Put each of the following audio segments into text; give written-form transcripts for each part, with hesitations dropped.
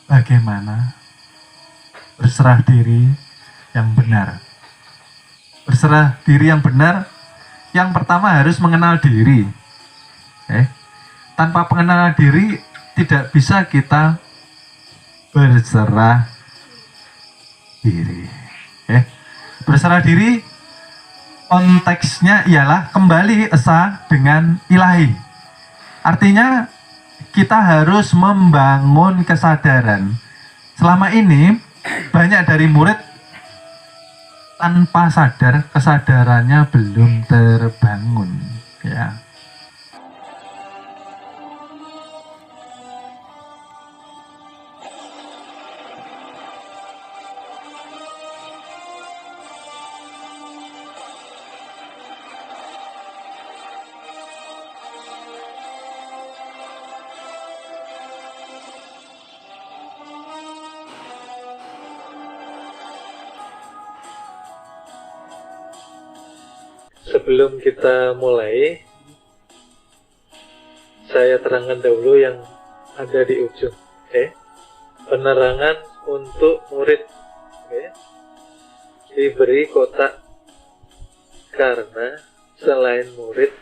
bagaimana berserah diri yang benar. Berserah diri yang benar, yang pertama harus mengenal diri. Tanpa pengenalan diri tidak bisa kita berserah diri. Berserah diri konteksnya ialah kembali esa dengan ilahi. Artinya kita harus membangun kesadaran. Selama ini banyak dari murid tanpa sadar, kesadarannya belum terbangun, ya. Sebelum kita mulai, saya terangkan dahulu yang ada di ujung. Penerangan untuk murid. Diberi kotak karena selain murid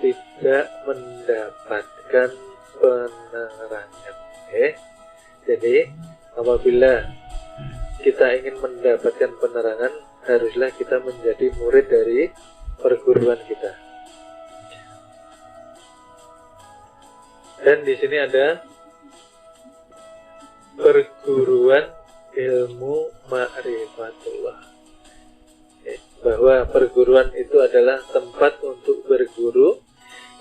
tidak mendapatkan penerangan. Jadi apabila kita ingin mendapatkan penerangan, haruslah kita menjadi murid dari perguruan kita. Dan di sini ada perguruan ilmu ma'rifatullah. Bahwa perguruan itu adalah tempat untuk berguru,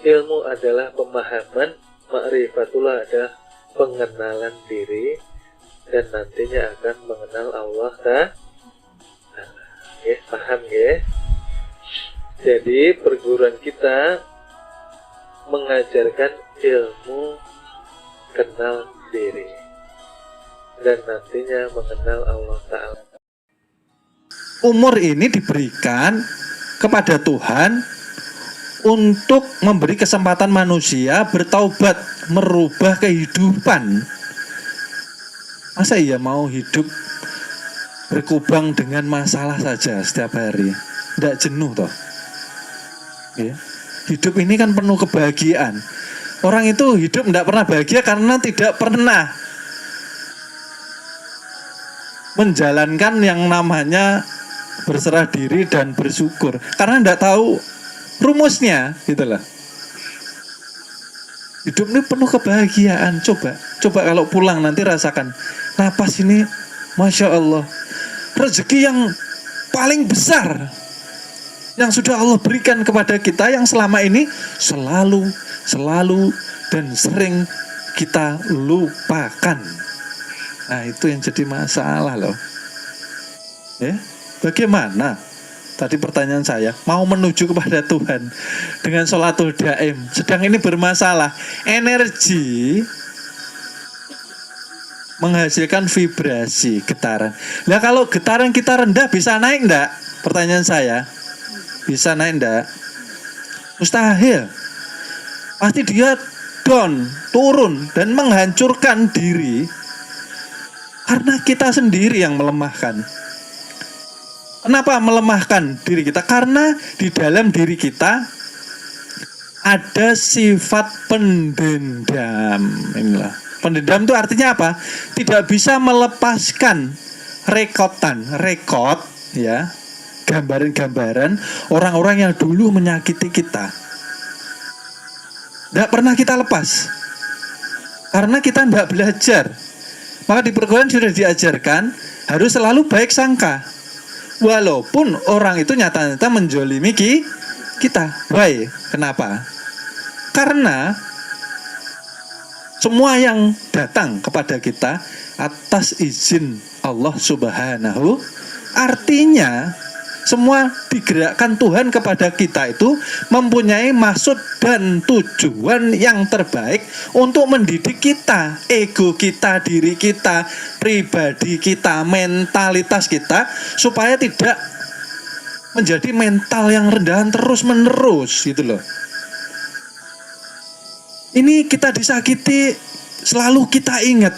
ilmu adalah pemahaman, ma'rifatullah adalah pengenalan diri, dan nantinya akan mengenal Allah Ta'ala. Paham ya? Jadi perguruan kita mengajarkan ilmu kenal diri dan nantinya mengenal Allah Ta'ala. Umur ini diberikan kepada Tuhan untuk memberi kesempatan manusia bertaubat, merubah kehidupan. Masa iya mau hidup berkubang dengan masalah saja setiap hari? Tidak jenuh toh? Ya. Hidup ini kan penuh kebahagiaan. Orang itu hidup tidak pernah bahagia karena tidak pernah menjalankan yang namanya berserah diri dan bersyukur, karena tidak tahu rumusnya, gitulah. Hidup ini penuh kebahagiaan. Coba kalau pulang nanti rasakan napas ini, masya Allah, rezeki yang paling besar yang sudah Allah berikan kepada kita, yang selama ini selalu dan sering kita lupakan. Nah, itu yang jadi masalah loh. Bagaimana? Tadi pertanyaan saya, mau menuju kepada Tuhan dengan sholatul daim, sedang ini bermasalah. Energi menghasilkan vibrasi, getaran. Nah, kalau getaran kita rendah bisa naik enggak? Pertanyaan saya. Bisa naik enggak? Mustahil. Pasti dia down, turun dan menghancurkan diri, karena kita sendiri yang melemahkan. Kenapa melemahkan diri kita? Karena di dalam diri kita ada sifat pendendam. Inilah. Pendendam itu artinya apa? Tidak bisa melepaskan rekod ya, gambaran-gambaran orang-orang yang dulu menyakiti kita. Tidak pernah kita lepas, karena kita tidak belajar. Maka di perguruan sudah diajarkan harus selalu baik sangka, walaupun orang itu nyata-nyata menjolimi kita. Why? Kenapa? Karena semua yang datang kepada kita atas izin Allah Subhanahu, artinya semua digerakkan Tuhan kepada kita itu mempunyai maksud dan tujuan yang terbaik untuk mendidik kita, ego kita, diri kita, pribadi kita, mentalitas kita, supaya tidak menjadi mental yang rendahan terus-menerus gitu loh. Ini kita disakiti, selalu kita ingat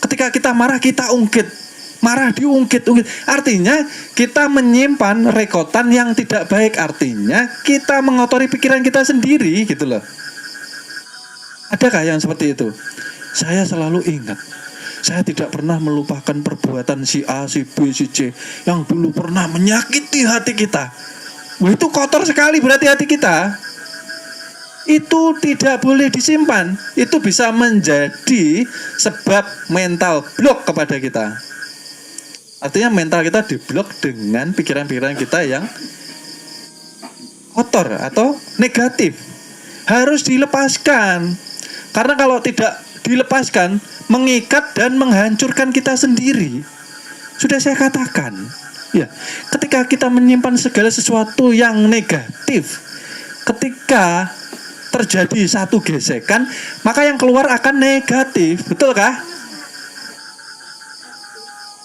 Ketika kita marah, kita ungkit. Marah diungkit-ungkit. Artinya kita menyimpan rekotan yang tidak baik. Artinya kita mengotori pikiran kita sendiri gitu loh. Adakah yang seperti itu? Saya selalu ingat, saya tidak pernah melupakan perbuatan si A, si B, si C yang dulu pernah menyakiti hati kita. Wah, itu kotor sekali berarti hati kita. Itu tidak boleh disimpan. Itu bisa menjadi sebab mental block kepada kita. Artinya mental kita diblok dengan pikiran-pikiran kita yang kotor atau negatif. Harus dilepaskan. Karena kalau tidak dilepaskan, mengikat dan menghancurkan kita sendiri. Sudah saya katakan, ya, ketika kita menyimpan segala sesuatu yang negatif, ketika terjadi satu gesekan, maka yang keluar akan negatif, betulkah?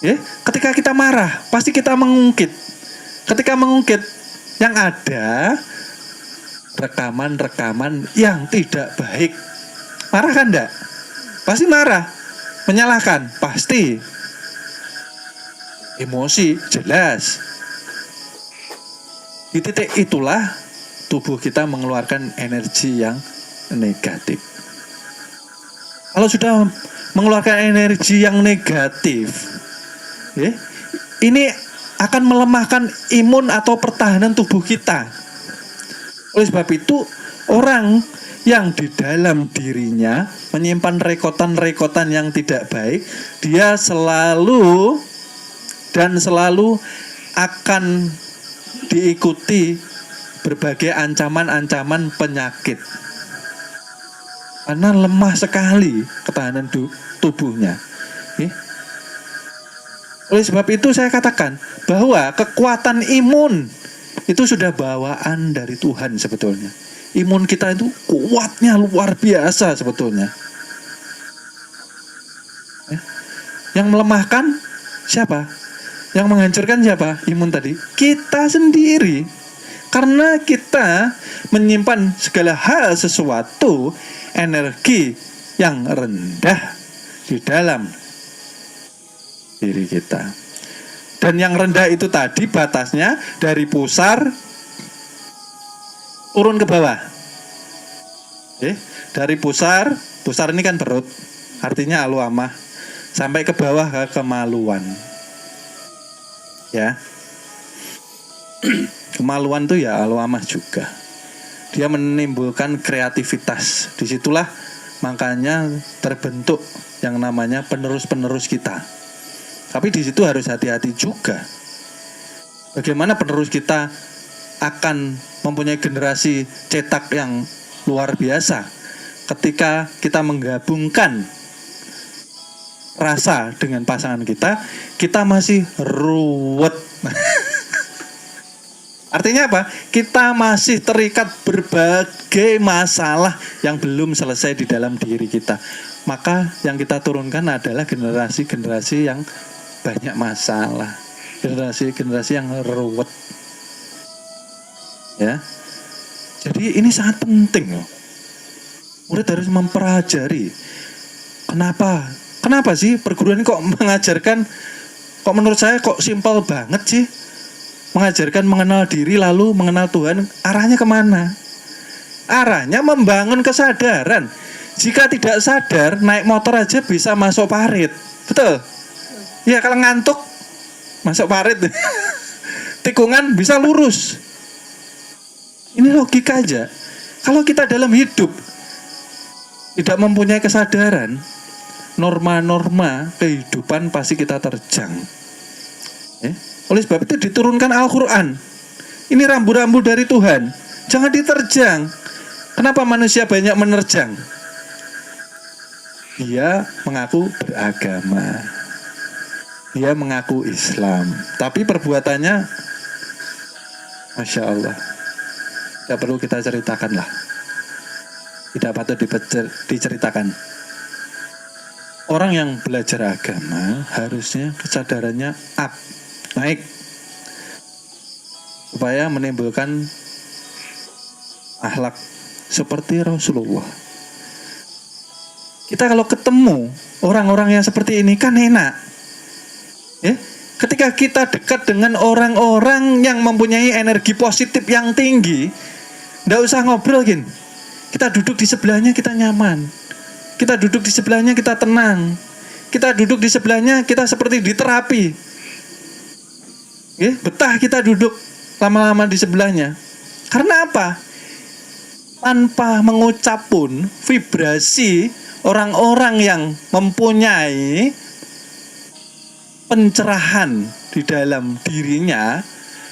Ya, ketika kita marah, pasti kita mengungkit. Ketika mengungkit, yang ada rekaman-rekaman yang tidak baik. Marah kan enggak? Pasti marah. Menyalahkan, pasti. Emosi, jelas. Di titik itulah tubuh kita mengeluarkan energi yang negatif. Kalau sudah mengeluarkan energi yang negatif, ya, ini akan melemahkan imun atau pertahanan tubuh kita. Oleh sebab itu, orang yang di dalam dirinya menyimpan rekotan-rekotan yang tidak baik, dia selalu akan diikuti berbagai ancaman-ancaman penyakit. Karena lemah sekali ketahanan tubuhnya. Oleh sebab itu saya katakan bahwa kekuatan imun itu sudah bawaan dari Tuhan sebetulnya. Imun kita itu kuatnya luar biasa sebetulnya. Yang melemahkan siapa? Yang menghancurkan siapa? Imun tadi. Kita sendiri. Karena kita menyimpan segala hal sesuatu, energi yang rendah di dalam diri kita. Dan yang rendah itu tadi batasnya dari pusar turun ke bawah. Dari pusar ini kan perut, artinya aluamah, sampai ke bawah ke kemaluan. Ya. Kemaluan itu ya aluamah juga. Dia menimbulkan kreativitas. Disitulah makanya terbentuk yang namanya penerus-penerus kita. Tapi di situ harus hati-hati juga. Bagaimana penerus kita akan mempunyai generasi cetak yang luar biasa ketika kita menggabungkan rasa dengan pasangan kita masih ruwet. Artinya apa? Kita masih terikat berbagai masalah yang belum selesai di dalam diri kita. Maka yang kita turunkan adalah generasi-generasi yang banyak masalah, generasi-generasi yang ruwet. Ya, jadi ini sangat penting loh. Murid harus mempelajari. Kenapa sih perguruan ini kok mengajarkan? Kok menurut saya kok simpel banget sih? Mengajarkan mengenal diri lalu mengenal Tuhan. Arahnya kemana? Arahnya membangun kesadaran. Jika tidak sadar, naik motor aja bisa masuk parit. Betul? Ya, kalau ngantuk masuk parit. Tikungan bisa lurus. Ini logika aja. Kalau kita dalam hidup tidak mempunyai kesadaran, norma-norma kehidupan pasti kita terjang. Oleh sebab itu diturunkan Al-Quran. Ini rambu-rambu dari Tuhan. Jangan diterjang. Kenapa manusia banyak menerjang? Dia mengaku beragama. Dia mengaku Islam. Tapi perbuatannya, Masya Allah, tidak perlu kita ceritakan lah. Tidak patut diceritakan. Orang yang belajar agama harusnya kesadarannya up, naik, supaya menimbulkan akhlak seperti Rasulullah. Kita kalau ketemu orang-orang yang seperti ini kan enak. Ya, ketika kita dekat dengan orang-orang yang mempunyai energi positif yang tinggi, nggak usah ngobrol gin. Kita duduk di sebelahnya kita nyaman. Kita duduk di sebelahnya kita tenang. Kita duduk di sebelahnya kita seperti di terapi. Ya, betah kita duduk lama-lama di sebelahnya. Karena apa? Tanpa mengucap pun vibrasi orang-orang yang mempunyai pencerahan di dalam dirinya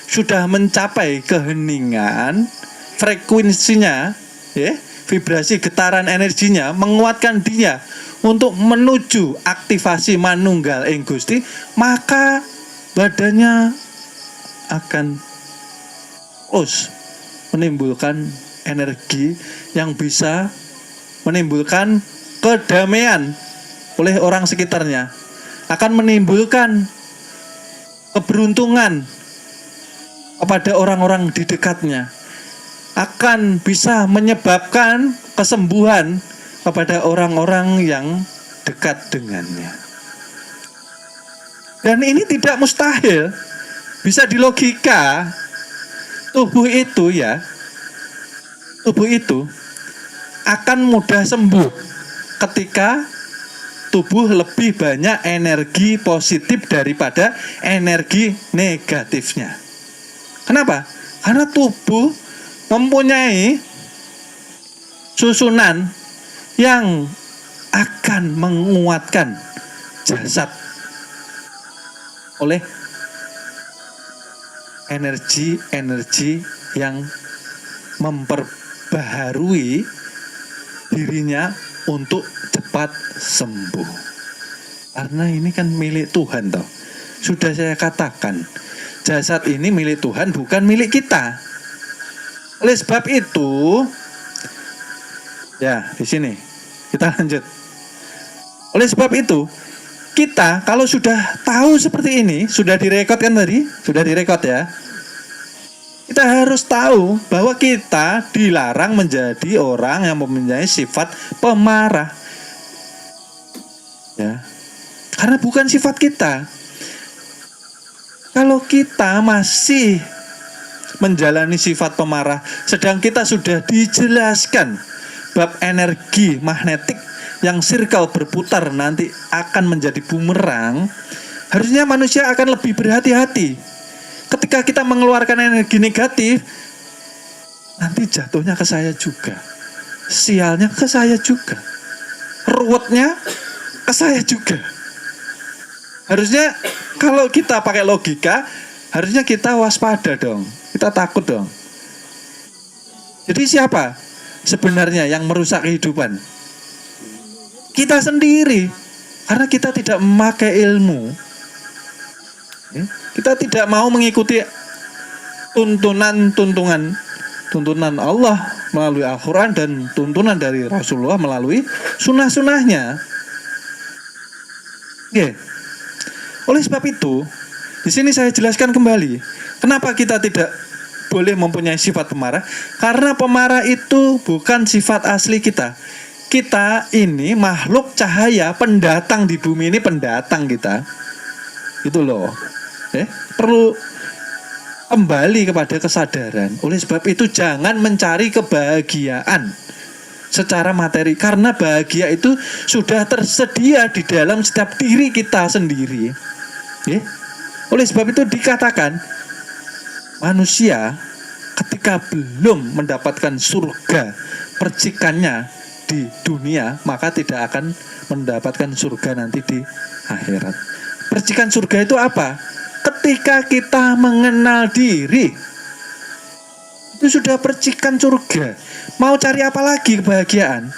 sudah mencapai keheningan, frekuensinya, ya, vibrasi getaran energinya menguatkan dia untuk menuju aktivasi manunggal ing Gusti, maka badannya akan terus menimbulkan energi yang bisa menimbulkan kedamaian oleh orang sekitarnya, akan menimbulkan keberuntungan kepada orang-orang di dekatnya, akan bisa menyebabkan kesembuhan kepada orang-orang yang dekat dengannya. Dan ini tidak mustahil, bisa dilogika. Tubuh itu akan mudah sembuh ketika tubuh lebih banyak energi positif daripada energi negatifnya. Kenapa? Karena tubuh mempunyai susunan yang akan menguatkan jasad oleh energi-energi yang memperbaharui dirinya untuk cepat sembuh. Karena ini kan milik Tuhan toh. Sudah saya katakan, jasad ini milik Tuhan, bukan milik kita. Oleh sebab itu, ya di sini kita lanjut. Oleh sebab itu, kita kalau sudah tahu seperti ini, sudah direkod kan tadi? Sudah direkod ya. Kita harus tahu bahwa kita dilarang menjadi orang yang mempunyai sifat pemarah. Ya. Karena bukan sifat kita. Kalau kita masih menjalani sifat pemarah, sedang kita sudah dijelaskan bab energi magnetik yang circle berputar nanti akan menjadi bumerang, harusnya manusia akan lebih berhati-hati. Ketika kita mengeluarkan energi negatif, nanti jatuhnya ke saya juga, sialnya ke saya juga, ruwetnya ke saya juga. Harusnya kalau kita pakai logika, harusnya kita waspada dong, kita takut dong. Jadi siapa sebenarnya yang merusak kehidupan? Kita sendiri, karena kita tidak memakai ilmu. Kita tidak mau mengikuti tuntunan Allah melalui Al-Quran dan tuntunan dari Rasulullah melalui sunnah-sunnahnya. Oke. Oleh sebab itu, di sini saya jelaskan kembali, kenapa kita tidak boleh mempunyai sifat pemarah? Karena pemarah itu bukan sifat asli kita. Kita ini makhluk cahaya, pendatang di bumi ini, pendatang kita. Itu loh. Perlu kembali kepada kesadaran. Oleh sebab itu jangan mencari kebahagiaan secara materi, karena bahagia itu sudah tersedia di dalam setiap diri kita sendiri. Oleh sebab itu dikatakan manusia ketika belum mendapatkan surga percikannya di dunia, maka tidak akan mendapatkan surga nanti di akhirat. Percikan surga itu apa? Ketika kita mengenal diri, itu sudah percikan surga. Mau cari apa lagi kebahagiaan?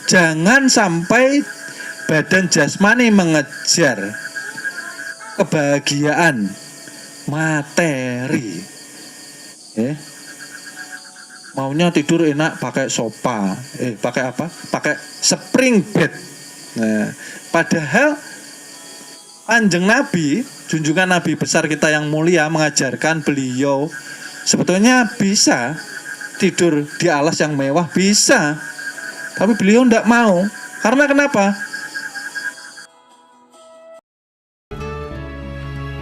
Jangan sampai badan jasmani mengejar kebahagiaan materi. Maunya tidur enak pakai sofa, pakai apa? Pakai spring bed. Nah, padahal Kanjeng Nabi, junjungan Nabi besar kita yang mulia, mengajarkan beliau sebetulnya bisa tidur di alas yang mewah, bisa. Tapi beliau tidak mau. Karena kenapa?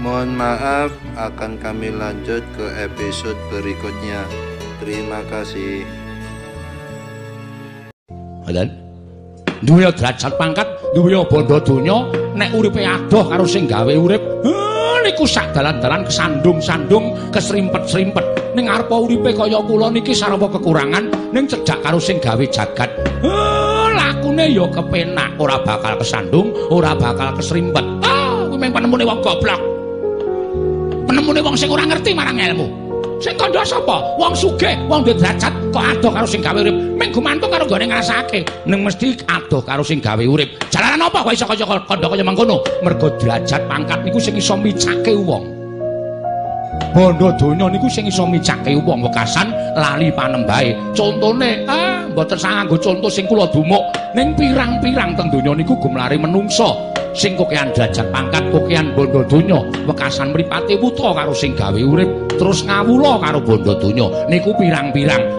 Mohon maaf, akan kami lanjut ke episode berikutnya. Terima kasih. Ngoten. Duwe derajat pangkat, duwe bondo donya, nek uripe adoh karo sing gawe urip, niku sak dalan-dalan kesandung-sandung, kesrimpet-srimpet. Ning arepa uripe kaya kula niki sarwa kekurangan, ning cedhak karo sing gawe jagat. Lakune ya kepenak, ora bakal kesandung, ora bakal kesrimpet. Kuwi mung penemune wong goblok. Penemune wong sing ora ngerti marang ilmu. Sing kandha sapa? Wong sugih, wong duwe derajat kok adoh karo sing gawe urip. Ming gumantung karo gone ngrasake. Ning mesti adoh karo sing gawe urip. Jalaran apa kok iso kaya kandha kaya mangkono? Mergo derajat pangkat niku sing iso micake wong. Bondo donya niku sing iso micake wong wekasan lali panembahe. Contone, mboten sanganggo conto sing kula dumuk. Ning pirang-pirang teng donya niku gumlare menungsa. Sing kokean derajat pangkat, kokean bondo donya, wekasan mripate wuta karo sing gawe urip, terus ngawula karo bondo donya. Niku pirang-pirang